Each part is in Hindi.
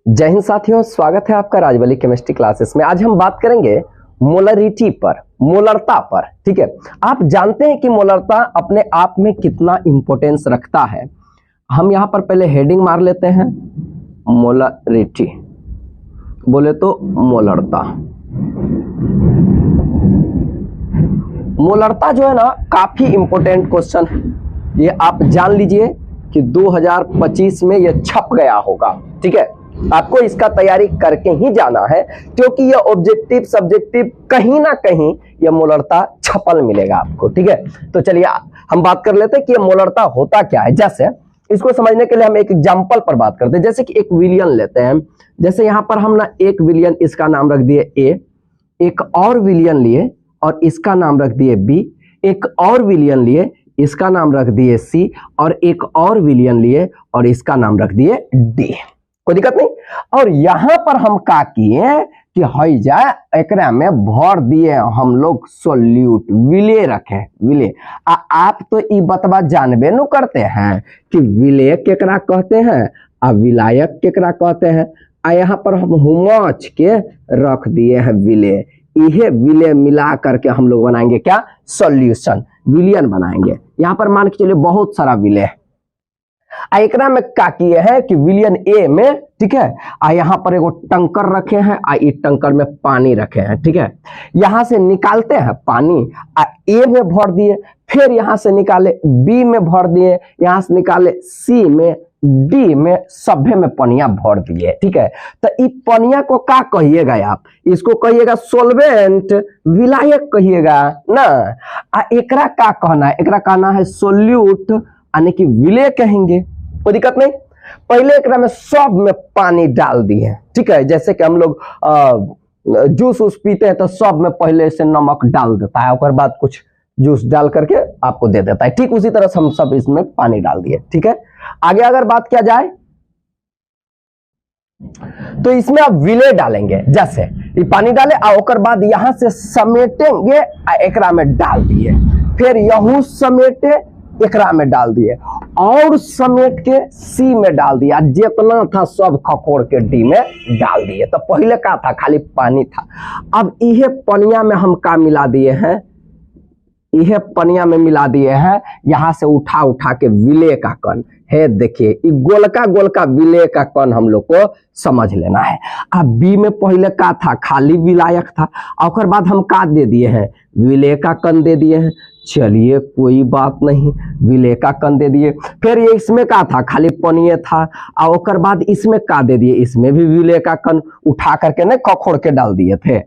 जय हिंद साथियों, स्वागत है आपका राजवली केमिस्ट्री क्लासेस में। आज हम बात करेंगे मोलरिटी पर, मोलरता पर। ठीक है, आप जानते हैं कि मोलरता अपने आप में कितना इंपॉर्टेंस रखता है। हम यहां पर पहले हेडिंग मार लेते हैं, मोलरिटी बोले तो मोलरता। मोलरता जो है ना, काफी इंपॉर्टेंट क्वेश्चन है। ये आप जान लीजिए कि 2025 में ये छप गया होगा। ठीक है, आपको इसका तैयारी करके ही जाना है, क्योंकि ये ऑब्जेक्टिव सब्जेक्टिव कहीं ना कहीं ये मोलरता छपल मिलेगा आपको। ठीक है, तो चलिए हम बात कर लेते हैं कि ये मोलरता होता क्या है। जैसे इसको समझने के लिए हम एक एग्जांपल पर बात करते हैं। जैसे कि एक विलियन लेते हैं। जैसे यहां पर हम ना एक विलियन, इसका नाम रख दिए ए, एक और विलियन लिए और इसका नाम रख दिए बी, एक और विलियन लिए, इसका नाम रख दिए सी, और एक और विलियन लिए और इसका नाम रख दिए डी। कोई दिक्कत नहीं। और यहां पर हम का किए कि हई जाए एकरा में भर दिए हम लोग सोल्यूट, विले रखे, विले। आप तो ई बतवा जानबे न करते हैं कि विले केकरा कहते हैं आ विलायक केकरा कहते हैं। यहाँ पर हम हुमाच के रख दिए हैं विले। इहे विले मिला करके हम लोग बनाएंगे क्या, सॉल्यूशन, विलियन बनाएंगे। यहाँ पर मान के चलिए बहुत सारा विले है। एकरा में क्या किए हैं कि विलियन ए में, ठीक है, यहाँ पर एगो टंकर रखे हैं, इस टंकर में पानी रखे हैं। ठीक है, यहां से निकालते हैं पानी, ए में भर दिए, फिर यहां से निकाले बी में भर दिए, यहां से निकाले सी में, डी में, सभे में पनिया भर दिए। ठीक है, तो इस पनिया को क्या कहिएगा आप, इसको कहिएगा सोलवेंट, विलायक कहिएगा ना। एकरा क्या कहना है, एकरा कहना है सोल्यूट, यानी कि विले कहेंगे। कोई दिक्कत नहीं। पहले एकरा में सब में पानी डाल दिए। ठीक है, जैसे कि हम लोग जूस उस पीते हैं तो सब में पहले से नमक डाल देता है, उसके बाद कुछ जूस डाल करके आपको दे देता है। ठीक उसी तरह से हम सब इसमें पानी डाल दिए। ठीक है, आगे अगर बात किया जाए तो इसमें आप विले डालेंगे। जैसे ये पानी डाले और बाद यहां से समेटेंगे, एकरा में डाल दिए, फिर यहू समेटे, एकरा में डाल दिए, और समेट के सी में डाल दिया, जितना था सब खखोर के डी में डाल दिए। तो पहले का था, खाली पानी था। अब यह पनिया में हम का मिला दिए हैं, यह पनिया में मिला दिए हैं, यहां से उठा उठा के विले का कण है। देखिए ये गोलका गोलका विले का कण हम लोग को समझ लेना है। अब बी में पहले का था, खाली विलायक था, और बाद हम का दे दिए हैं, विले का कण दे दिए हैं। चलिए कोई बात नहीं, विले का कण दे दिए। फिर ये इसमें का था, खाली पनिये था, और बाद इसमें का दे दिए, इसमें भी विले का कण उठा करके न खखोर के डाल दिए थे।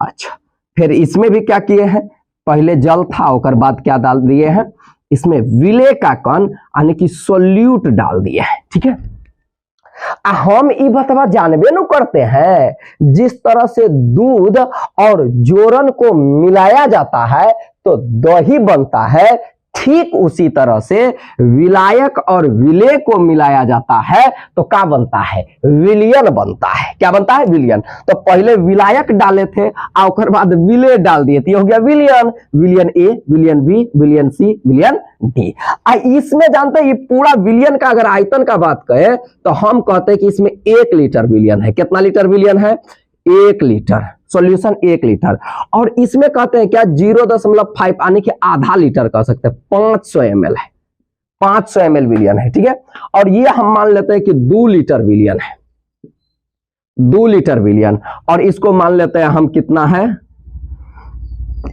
अच्छा, फिर इसमें भी क्या किए हैं, पहले जल था, और बाद क्या डाल दिए हैं, इसमें विले का कण यानी कि सोल्यूट डाल दिए हैं। ठीक है, हम ई बतवा जानबे न करते हैं, जिस तरह से दूध और जोरन को मिलाया जाता है तो दही बनता है, ठीक उसी तरह से विलायक और विले को मिलाया जाता है तो क्या बनता है, विलियन बनता है। क्या बनता है, विलियन। तो पहले विलायक डाले थे और बाद विले डाल दिए थे, हो गया विलियन। विलियन ए, विलियन बी, विलियन सी, विलियन डी। इसमें जानते हैं ये पूरा विलियन का अगर आयतन का बात करें तो हम कहते हैं कि इसमें 1 लीटर विलियन है। कितना लीटर विलियन है, 1 लीटर सॉल्यूशन, 1 लीटर। और इसमें कहते हैं क्या, 0.5 यानी कि आधा लीटर कह सकते हैं, 500 ml है, 500 ml विलियन है। ठीक है, और ये हम मान लेते हैं कि 2 लीटर विलियन है, 2 लीटर विलियन। और इसको मान लेते हैं हम कितना है,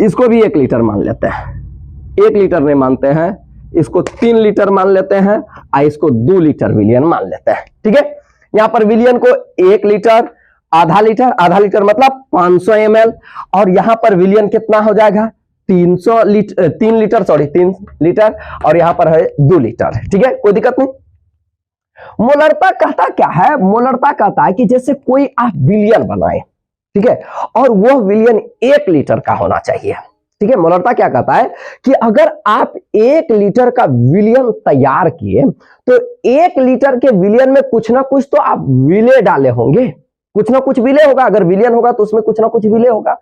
इसको भी 1 लीटर मान लेते हैं, 1 लीटर नहीं मानते हैं, इसको 3 लीटर मान लेते हैं, और इसको 2 लीटर विलियन मान लेते हैं। ठीक है, यहां पर विलियन को 1 लीटर, आधा लीटर, आधा लीटर मतलब 500 ml, और यहां पर विलियन कितना हो जाएगा, 3 लीटर, और यहां पर है 2 लीटर। ठीक है, कोई दिक्कत नहीं। मोलरता कहता क्या है, मोलरता कहता है कि जैसे कोई आप विलियन बनाए, ठीक है, और वो विलियन 1 लीटर का होना चाहिए। ठीक है, मोलरता क्या कहता है कि अगर आप 1 लीटर का विलियन तैयार किए तो 1 लीटर के विलियन में कुछ ना कुछ तो आप विले डाले होंगे, कुछ ना कुछ विले होगा। अगर विलियन होगा तो उसमें कुछ ना कुछ विले होगा।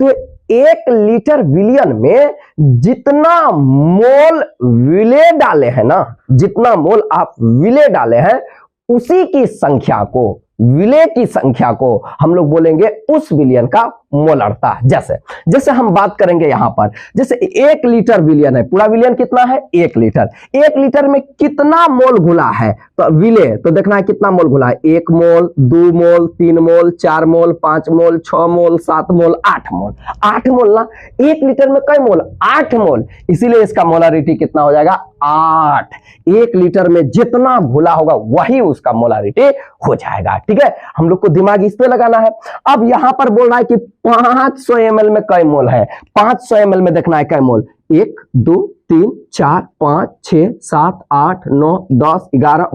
तो 1 लीटर विलियन में जितना मोल विले डाले हैं ना, जितना मोल आप विले डाले हैं, उसी की संख्या को विलय की संख्या को हम लोग बोलेंगे उस विलयन का मोलरता। जैसे जैसे हम बात करेंगे यहां पर, जैसे 1 लीटर विलयन है, पूरा विलयन कितना है 1 लीटर। 1 लीटर में कितना मोल घुला है तो विलय तो देखना है कितना मोल घुला है, 1 मोल, 2 मोल, 3 मोल, 4 मोल, 5 मोल, 6 मोल, 7 मोल, 8 मोल। 8 मोल ना, 1 लीटर में कई मोल 8 मोल, इसीलिए इसका मोलारिटी कितना हो जाएगा 8। 1 लीटर में जितना घुला होगा वही उसका मोलारिटी हो जाएगा। ठीक है, हम लोग को दिमाग इस पे लगाना है। अब यहां पर बोल रहा है कि 500 ml में कई मोल है, 500 ml में देखना है कई मोल, 1 2 3 4 5 6 7 8 9 10 11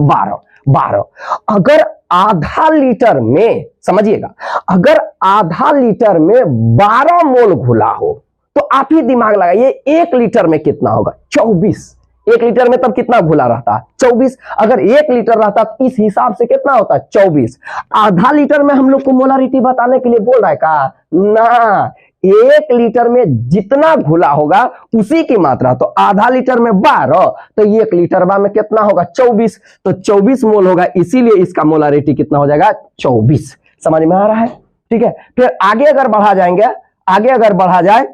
12। अगर आधा लीटर में, समझिएगा, अगर आधा लीटर में 12 मोल घुला हो तो आप ही दिमाग लगाइए 1 लीटर में कितना होगा 24। 1 लीटर में तब कितना घुला रहता 24। अगर 1 लीटर रहता तो इस हिसाब से कितना होता 24। आधा लीटर में हम लोग को मोलारिटी बताने के लिए बोल रहा है का ना, 1 लीटर में जितना घुला होगा उसी की मात्रा, तो आधा लीटर में 12 तो 1 लीटर में कितना होगा 24, तो 24 मोल होगा, इसीलिए इसका मोलारिटी कितना हो जाएगा 24। समझ में आ रहा है? ठीक है, फिर आगे अगर बढ़ा जाएंगे, आगे अगर बढ़ा जाए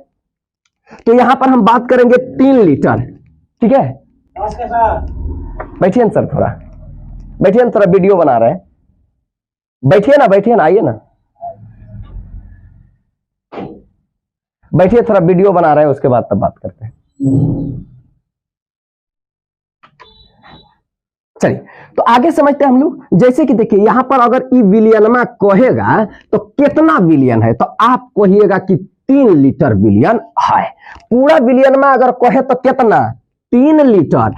तो यहां पर हम बात करेंगे 3 लीटर। ठीक है, बैठिए ना सर, थोड़ा बैठिए ना, थोड़ा वीडियो बना रहे हैं, बैठिए ना, बैठिए ना, आइए ना, बैठिए, थोड़ा वीडियो बना रहे हैं, उसके बाद तब बात करते हैं। चलिए, तो आगे समझते हैं हम लोग। जैसे कि देखिए यहां पर अगर ई विलियन कहेगा तो कितना विलियन है, तो आप कहिएगा कि 3 लीटर विलियन है। पूरा विलियन में अगर कहे तो कितना 3 लीटर।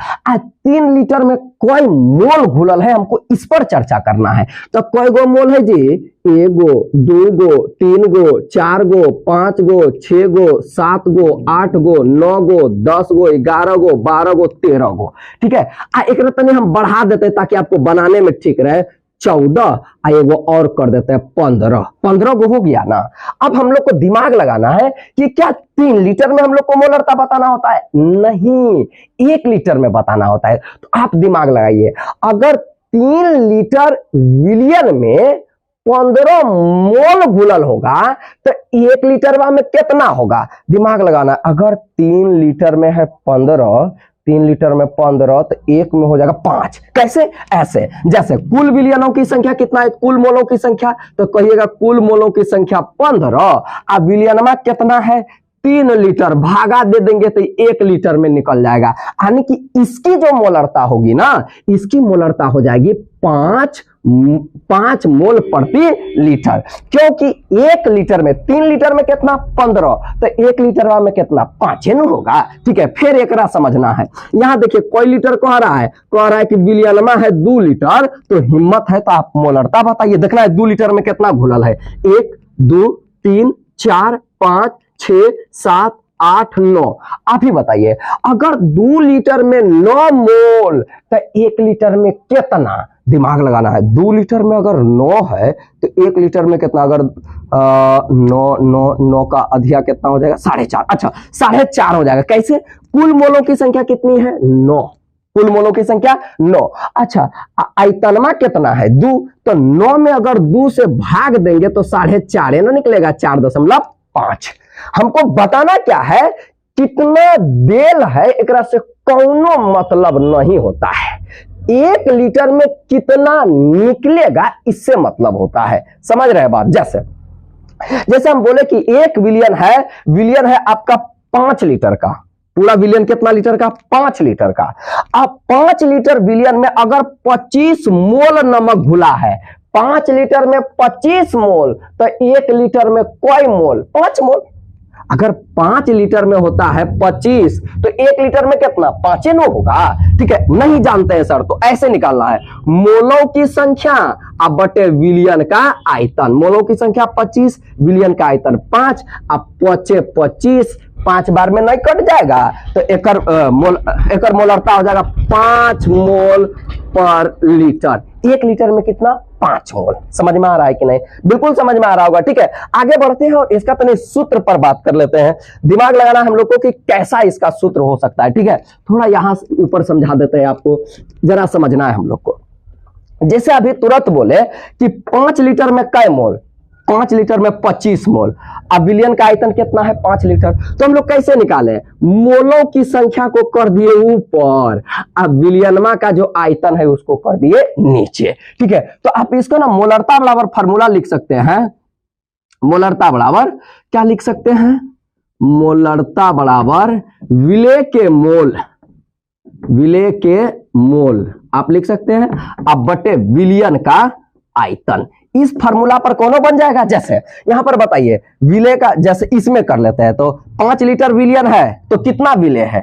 3 लीटर में कोई मोल घुलल है, हमको इस पर चर्चा करना है। तो कोई गो मोल है जी, 1 गो, 2 गो, 3 गो, 4 गो, 5 गो, 6 गो, 7 गो, 8 गो, 9 गो, 10 गो, 11 गो, 12 गो, 13 गो। ठीक है, एक तनी हम बढ़ा देते हैं ताकि आपको बनाने में ठीक रहे, 14, एगो और कर देते हैं 15 गो हो गया ना। अब हम लोग को दिमाग लगाना है कि क्या 3 लीटर में हम लोग को मोलरता बताना होता है? नहीं, 1 लीटर में बताना होता है। तो आप दिमाग लगाइए, अगर 3 लीटर विलियन में 15 मोल घुलल होगा तो 1 लीटर में कितना होगा? दिमाग लगाना, अगर 3 लीटर में है 15, 3 लीटर में 15 तो 1 में हो जाएगा 5। कैसे? ऐसे, जैसे कुल विलियनों की संख्या कितना है, कुल मोलों की संख्या, तो कहिएगा कुल मोलों की संख्या 15, अब विलियन में कितना है 3 लीटर, भागा दे देंगे तो 1 लीटर में निकल जाएगा। यानी कि इसकी जो मोलरता होगी ना, इसकी मोलरता हो जाएगी 5 मोल प्रति लीटर, क्योंकि 1 लीटर में 3 लीटर में कितना 15, तो 1 लीटर में कितना 5 न होगा। ठीक है, फिर एक समझना है। यहां देखिए कोई लीटर कह रहा है कि विलियन में है 2 लीटर, तो हिम्मत है तो आप मोलरता बताइए। देखना है 2 लीटर में कितना घुलल है, 1 2 3 4 5 6 7 8 9, आप ही बताइए। अगर 2 लीटर में 9 मोल तो 1 लीटर में कितना? दिमाग लगाना है, 2 लीटर में अगर 9 है तो 1 लीटर में कितना? अगर 9 का अधिया कितना हो जाएगा 4.5। अच्छा, 4.5 हो जाएगा। कैसे? कुल मोलों की संख्या कितनी है 9, कुल मोलों की संख्या 9। अच्छा, आयतनमा कितना है 2, तो 9 में अगर 2 से भाग देंगे तो 4.5 ना निकलेगा, 4.5। हमको बताना क्या है, कितना देल है, एक से कौनो मतलब नहीं होता है। 1 लीटर में कितना निकलेगा इससे मतलब होता है। समझ रहे बात? जैसे हम बोले कि 1 विलियन है आपका 5 लीटर का, पूरा विलियन कितना लीटर का 5 लीटर का। अब 5 लीटर विलियन में अगर 25 मोल नमक घुला है, 5 लीटर में 25 मोल, तो 1 लीटर में कोई मोल 5 मोल। अगर 5 लीटर में होता है 25 तो 1 लीटर में कितना 5 नो होगा। ठीक है, नहीं जानते हैं सर, तो ऐसे निकालना है, मोलों की संख्या अब बटे विलियन का आयतन। मोलों की संख्या 25, विलियन का आयतन 5, अब 25 5 बार में नहीं कट जाएगा, तो एकर मोलरता हो जाएगा 5 मोल पर लीटर। 1 लीटर में कितना 5 मोल। समझ में आ रहा है कि नहीं? बिल्कुल समझ में आ रहा होगा। ठीक है, आगे बढ़ते हैं और इसका तने सूत्र पर बात कर लेते हैं। दिमाग लगाना हम लोग को कि कैसा इसका सूत्र हो सकता है। ठीक है, थोड़ा यहां ऊपर समझा देते हैं, आपको जरा समझना है हम लोग को। जैसे अभी तुरंत बोले कि 5 लीटर में कै मोल, 5 लीटर में 25 मोल। अब विलयन का आयतन कितना है 5 लीटर, तो हम लोग कैसे निकाले, मोलों की संख्या को कर दिए ऊपर, अब विलयनमा का जो आयतन है उसको कर दिए नीचे। ठीक है, तो आप इसको ना मोलरता बराबर फार्मूला लिख सकते हैं। मोलरता बराबर क्या लिख सकते हैं, मोलरता बराबर विलेय के मोल, विलेय के मोल आप लिख सकते हैं, अब बटे विलयन का आयतन। इस फार्मूला पर कौन बन जाएगा, जैसे यहां पर बताइए विलेय का, जैसे इसमें कर लेते हैं तो 5 लीटर विलयन है तो कितना विलेय है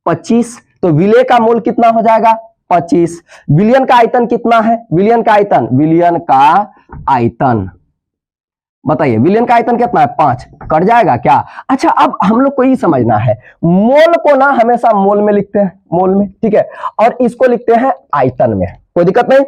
25, तो विलेय का मोल कितना हो जाएगा 25। विलयन का आयतन कितना है, विलयन का आयतन, विलयन का आयतन बताइए, विलयन का आयतन कितना है 5, कट जाएगा क्या। अच्छा, अब हम लोग को ये समझना है, मोल को ना हमेशा मोल में लिखते हैं, मोल में, ठीक है, और इसको लिखते हैं आयतन में, कोई दिक्कत नहीं,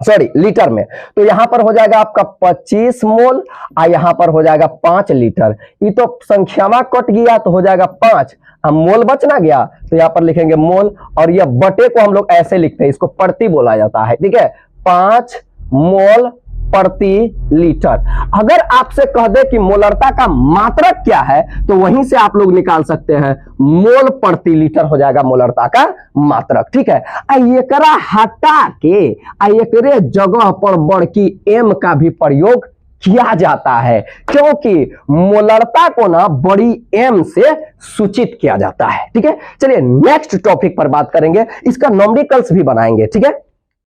सॉरी लीटर में। तो यहां पर हो जाएगा आपका 25 मोल और यहां पर हो जाएगा 5 लीटर। ये तो संख्यावा कट गया तो हो जाएगा 5, अब मोल बच ना गया तो यहां पर लिखेंगे मोल, और यह बटे को हम लोग ऐसे लिखते हैं, इसको प्रति बोला जाता है। ठीक है, 5 मोल प्रति लीटर। अगर आपसे कह दे कि मोलरता का मात्रक क्या है तो वहीं से आप लोग निकाल सकते हैं, मोल प्रति लीटर हो जाएगा मोलरता का मात्रक। ठीक है, एकरा हटा के एकरे जगह पर बड़की एम का भी प्रयोग किया जाता है, क्योंकि मोलरता को ना बड़ी एम से सूचित किया जाता है। ठीक है, चलिए नेक्स्ट टॉपिक पर बात करेंगे, इसका न्यूमेरिकल्स भी बनाएंगे। ठीक है।